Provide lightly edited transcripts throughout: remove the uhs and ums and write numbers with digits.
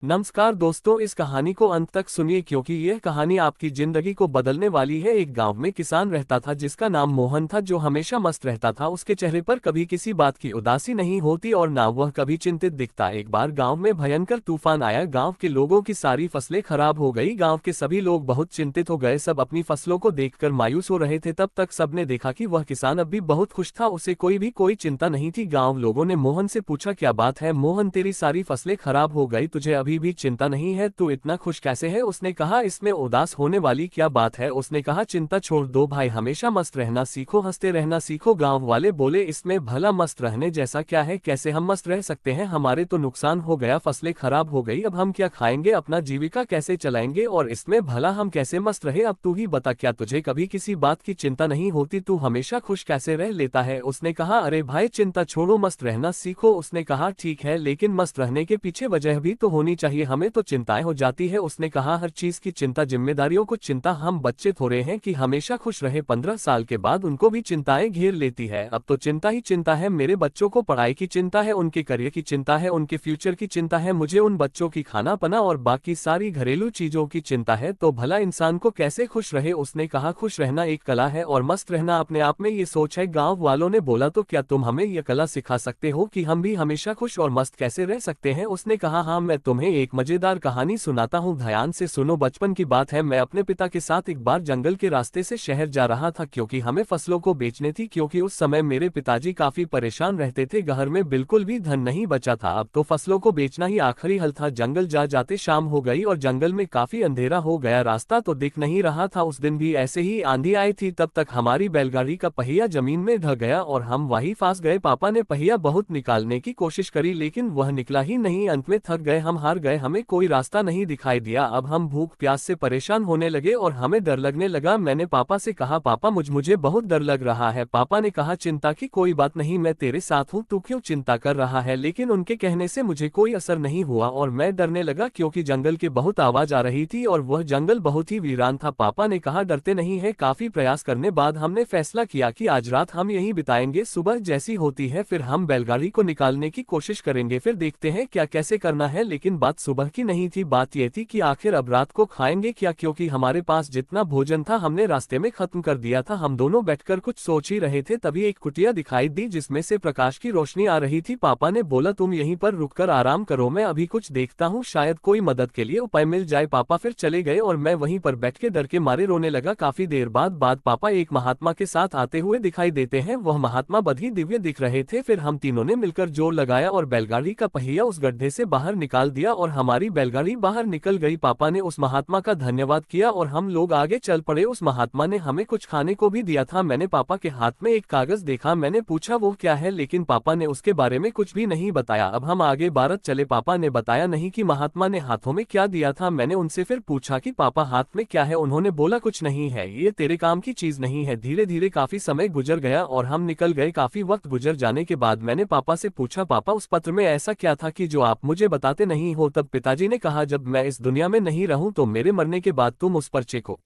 नमस्कार दोस्तों, इस कहानी को अंत तक सुनिए क्योंकि यह कहानी आपकी जिंदगी को बदलने वाली है। एक गांव में किसान रहता था जिसका नाम मोहन था, जो हमेशा मस्त रहता था। उसके चेहरे पर कभी किसी बात की उदासी नहीं होती और ना वह कभी चिंतित दिखता। एक बार गांव में भयंकर तूफान आया। गांव के लोगों की सारी फसलें खराब हो गई। गांव के सभी लोग बहुत चिंतित हो गए। सब अपनी फसलों को देखकर मायूस हो रहे थे। तब तक सबने देखा कि वह किसान अब भी बहुत खुश था। उसे कोई चिंता नहीं थी। गाँव लोगों ने मोहन से पूछा, क्या बात है मोहन, तेरी सारी फसलें खराब हो गई, तुझे अभी भी चिंता नहीं है? तू इतना खुश कैसे है? उसने कहा, इसमें उदास होने वाली क्या बात है? उसने कहा, चिंता छोड़ दो भाई, हमेशा मस्त रहना सीखो, हंसते रहना सीखो। गांव वाले बोले, इसमें भला मस्त रहने जैसा क्या है? कैसे हम मस्त रह सकते हैं? हमारे तो नुकसान हो गया, फसलें खराब हो गई, अब हम क्या खाएंगे? अपना जीविका कैसे चलाएंगे? और इसमें भला हम कैसे मस्त रहे? अब तू ही बता, क्या तुझे कभी किसी बात की चिंता नहीं होती? तू हमेशा खुश कैसे रह लेता है? उसने कहा, अरे भाई चिंता छोड़ो, मस्त रहना सीखो। उसने कहा, ठीक है, लेकिन मस्त रहने के पीछे वजह भी तो होनी चाहिए, हमें तो चिंताएं हो जाती है। उसने कहा, हर चीज की चिंता, जिम्मेदारियों को चिंता, हम बच्चे थोड़े हैं कि हमेशा खुश रहे। 15 साल के बाद उनको भी चिंताएं घेर लेती है। अब तो चिंता ही चिंता है। मेरे बच्चों को पढ़ाई की चिंता है, उनके करियर की चिंता है, उनके फ्यूचर की चिंता है, मुझे उन बच्चों की खाना पना और बाकी सारी घरेलू चीजों की चिंता है। तो भला इंसान को कैसे खुश रहे? उसने कहा, खुश रहना एक कला है और मस्त रहना अपने आप में ये सोच है। गाँव वालों ने बोला, तो क्या तुम हमें यह कला सिखा सकते हो कि हम भी हमेशा खुश और मस्त कैसे रह सकते हैं? उसने कहा, हाँ, मैं तुम्हें एक मजेदार कहानी सुनाता हूँ, ध्यान से सुनो। बचपन की बात है, मैं अपने पिता के साथ एक बार जंगल के रास्ते से शहर जा रहा था क्योंकि हमें फसलों को बेचनी थी। क्योंकि उस समय मेरे पिताजी काफी परेशान रहते थे, घर में बिल्कुल भी धन नहीं बचा था। अब तो फसलों को बेचना ही आखिरी हल था। जंगल जा जाते शाम हो गई और जंगल में काफी अंधेरा हो गया, रास्ता तो दिख नहीं रहा था। उस दिन भी ऐसे ही आंधी आई थी। तब तक हमारी बैलगाड़ी का पहिया जमीन में ढह गया और हम वहीं फंस गए। पापा ने पहिया बहुत निकालने की कोशिश करी लेकिन वह निकला ही नहीं। अंत में थक गए, हम हार गए, हमें कोई रास्ता नहीं दिखाई दिया। अब हम भूख प्यास से परेशान होने लगे और हमें डर लगने लगा। मैंने पापा से कहा, पापा मुझे बहुत डर लग रहा है। पापा ने कहा, चिंता की कोई बात नहीं, मैं तेरे साथ हूँ, तू क्यों चिंता कर रहा है? लेकिन उनके कहने से मुझे कोई असर नहीं हुआ और मैं डरने लगा क्योंकि जंगल की बहुत आवाज आ रही थी और वह जंगल बहुत ही वीरान था। पापा ने कहा, डरते नहीं है। काफी प्रयास करने बाद हमने फैसला किया कि आज रात हम यहीं बिताएंगे, सुबह जैसी होती है फिर हम बैलगाड़ी को निकालने की कोशिश करेंगे, फिर देखते हैं क्या कैसे करना है। लेकिन बात सुबह की नहीं थी, बात यह थी कि आखिर अब रात को खाएंगे क्या, क्योंकि हमारे पास जितना भोजन था हमने रास्ते में खत्म कर दिया था। हम दोनों बैठकर कुछ सोच ही रहे थे, तभी एक कुटिया दिखाई दी जिसमें से प्रकाश की रोशनी आ रही थी। पापा ने बोला, तुम यहीं पर रुककर आराम करो, मैं अभी कुछ देखता हूँ, शायद कोई मदद के लिए उपाय मिल जाए। पापा फिर चले गए और मैं वहीं पर बैठ के डर के मारे रोने लगा। काफी देर बाद पापा एक महात्मा के साथ आते हुए दिखाई देते हैं। वह महात्मा बड़ी दिव्य दिख रहे थे। फिर हम तीनों ने मिलकर जोर लगाया और बैलगाड़ी का पहिया उस गड्ढे से बाहर निकाल दिया और हमारी बैलगाड़ी बाहर निकल गई। पापा ने उस महात्मा का धन्यवाद किया और हम लोग आगे चल पड़े। उस महात्मा ने हमें कुछ खाने को भी दिया था। मैंने पापा के हाथ में एक कागज देखा, मैंने पूछा वो क्या है, लेकिन पापा ने उसके बारे में कुछ भी नहीं बताया। अब हम आगे भारत चले। पापा ने बताया नहीं कि महात्मा ने हाथों में क्या दिया था। मैंने उनसे फिर पूछा कि पापा हाथ में क्या है? उन्होंने बोला, कुछ नहीं है, ये तेरे काम की चीज नहीं है। धीरे धीरे काफी समय गुजर गया और हम निकल गए। काफी वक्त गुजर जाने के बाद मैंने पापा से पूछा, पापा उस पत्र में ऐसा क्या था कि जो आप मुझे बताते नहीं हो? तब पिताजी ने कहा, जब मैं इस दुनिया में नहीं रहूं तो मेरे मरने के बाद तुम उस पर्चे को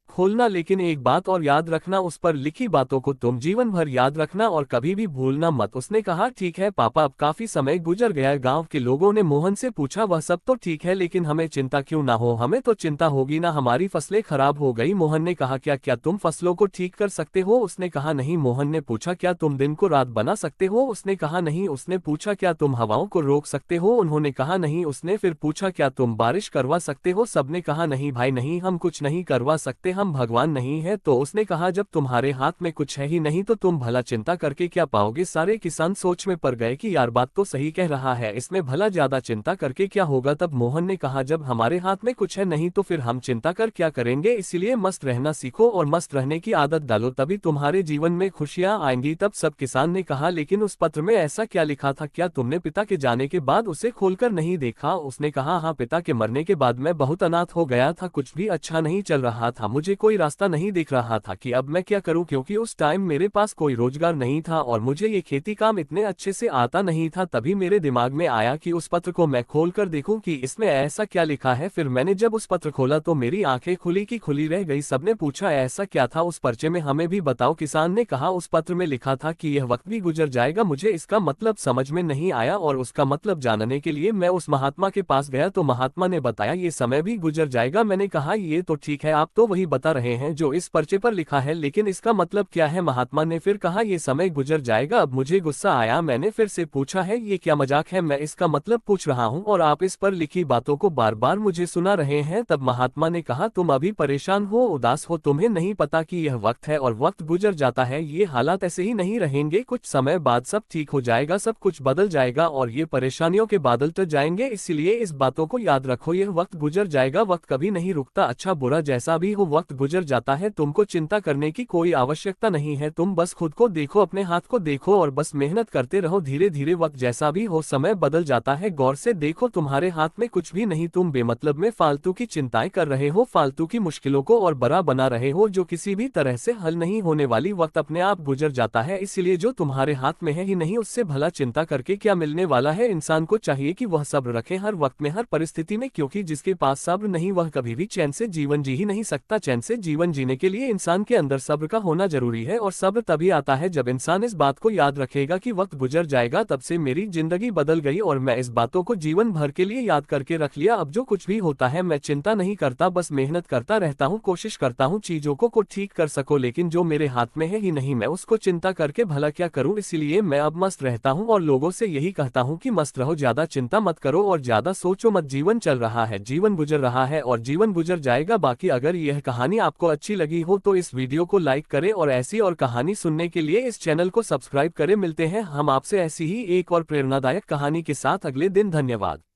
खोलना, लेकिन एक बात और याद रखना, उस पर लिखी बातों को तुम जीवन भर याद रखना और कभी भी भूलना मत। उसने कहा, ठीक है पापा। अब काफी समय गुजर गया। गांव के लोगों ने मोहन से पूछा, वह सब तो ठीक है लेकिन हमें चिंता क्यों ना हो? हमें तो चिंता होगी ना, हमारी फसलें खराब हो गई। मोहन ने कहा, क्या तुम फसलों को ठीक कर सकते हो? उसने कहा, नहीं। मोहन ने पूछा, क्या तुम दिन को रात बना सकते हो? उसने कहा, नहीं। उसने पूछा, क्या तुम हवाओं को रोक सकते हो? उन्होंने कहा, नहीं। उसने फिर पूछा, क्या तुम बारिश करवा सकते हो? सबने कहा, नहीं भाई नहीं, हम कुछ नहीं करवा सकते, हम भगवान नहीं है। तो उसने कहा, जब तुम्हारे हाथ में कुछ है ही नहीं तो तुम भला चिंता करके क्या पाओगे? सारे किसान सोच में पड़ गए कि यार बात तो सही कह रहा है, इसमें भला ज्यादा चिंता करके क्या होगा? तब मोहन ने कहा, जब हमारे हाथ में कुछ है नहीं तो फिर हम चिंता कर क्या करेंगे? इसीलिए मस्त रहना सीखो और मस्त रहने की आदत डालो, तभी तुम्हारे जीवन में खुशियां आएंगी। तब सब किसान ने कहा, लेकिन उस पत्र में ऐसा क्या लिखा था? क्या तुमने पिता के जाने के बाद उसे खोलकर नहीं देखा? उसने कहा, हाँ, पिता के मरने के बाद मैं बहुत अनाथ हो गया था, कुछ भी अच्छा नहीं चल रहा था, मुझे कोई रास्ता नहीं दिख रहा था कि अब मैं क्या करूं, क्योंकि उस टाइम मेरे पास कोई रोजगार नहीं था और मुझे ये खेती काम इतने अच्छे से आता नहीं था। तभी मेरे दिमाग में आया कि उस पत्र को मैं खोल कर देखूं कि इसमें ऐसा क्या लिखा है। फिर मैंने जब उस पत्र खोला तो मेरी आंखें खुली की खुली रह गई। सबने पूछा ऐसा क्या था उस पर्चे में, हमें भी बताओ। किसान ने कहा उस पत्र में लिखा था कि यह वक्त भी गुजर जाएगा। मुझे इसका मतलब समझ में नहीं आया और उसका मतलब जानने के लिए मैं उस महात्मा के पास गया तो महात्मा ने बताया ये समय भी गुजर जाएगा। मैंने कहा ये तो ठीक है, आप तो वही बता रहे हैं जो इस पर्चे पर लिखा है, लेकिन इसका मतलब क्या है। महात्मा ने फिर कहा ये समय गुजर जाएगा। अब मुझे गुस्सा आया, मैंने फिर से पूछा है ये क्या मजाक है, मैं इसका मतलब पूछ रहा हूँ और आप इस पर लिखी बातों को बार बार मुझे सुना रहे हैं। तब महात्मा ने कहा तुम अभी परेशान हो, उदास हो, तुम्हें नहीं पता कि यह वक्त है और वक्त गुजर जाता है। ये हालात ऐसे ही नहीं रहेंगे, कुछ समय बाद सब ठीक हो जाएगा, सब कुछ बदल जाएगा और ये परेशानियों के बादल टल जाएंगे। इसलिए इस बातों को याद रखो, यह वक्त गुजर जाएगा, वक्त कभी नहीं रुकता। अच्छा बुरा जैसा भी हो वक्त गुजर जाता है, तुमको चिंता करने की कोई आवश्यकता नहीं है। तुम बस खुद को देखो, अपने हाथ को देखो और बस मेहनत करते रहो। धीरे धीरे वक्त जैसा भी हो समय बदल जाता है। गौर से देखो तुम्हारे हाथ में कुछ भी नहीं, तुम बेमतलब में फालतू की चिंताएं कर रहे हो, फालतू की मुश्किलों को और बड़ा बना रहे हो जो किसी भी तरह से हल नहीं होने वाली। वक्त अपने आप गुजर जाता है, इसलिए जो तुम्हारे हाथ में है ही नहीं उससे भला चिंता करके क्या मिलने वाला है। इंसान को चाहिए कि वह सब्र रखे हर वक्त में, हर परिस्थिति में, क्योंकि जिसके पास सब्र नहीं वह कभी भी चैन से जीवन जी ही नहीं सकता। चैन से जीवन जीने के लिए इंसान के अंदर सब्र का होना जरूरी है और सब्र तभी आता है जब इंसान इस बात को याद रखेगा कि वक्त गुजर जाएगा। तब से मेरी जिंदगी बदल गई और मैं इस बातों को जीवन भर के लिए याद करके रख लिया। अब जो कुछ भी होता है मैं चिंता नहीं करता, बस मेहनत करता रहता हूँ, कोशिश करता हूँ चीजों को ठीक कर सको, लेकिन जो मेरे हाथ में है ही नहीं मैं उसको चिंता करके भला क्या करूँ। इसलिए मैं अब मस्त रहता हूँ और लोगों से यही कहता हूँ कि मस्त रहो, ज्यादा चिंता मत करो और ज्यादा सोचो मत। जीवन चल रहा है, जीवन गुजर रहा है और जीवन गुजर जाएगा। बाकी अगर यह कहानी आपको अच्छी लगी हो तो इस वीडियो को लाइक करें और ऐसी और कहानी सुनने के लिए इस चैनल को सब्सक्राइब करें। मिलते हैं हम आपसे ऐसी ही एक और प्रेरणादायक कहानी के साथ अगले दिन। धन्यवाद।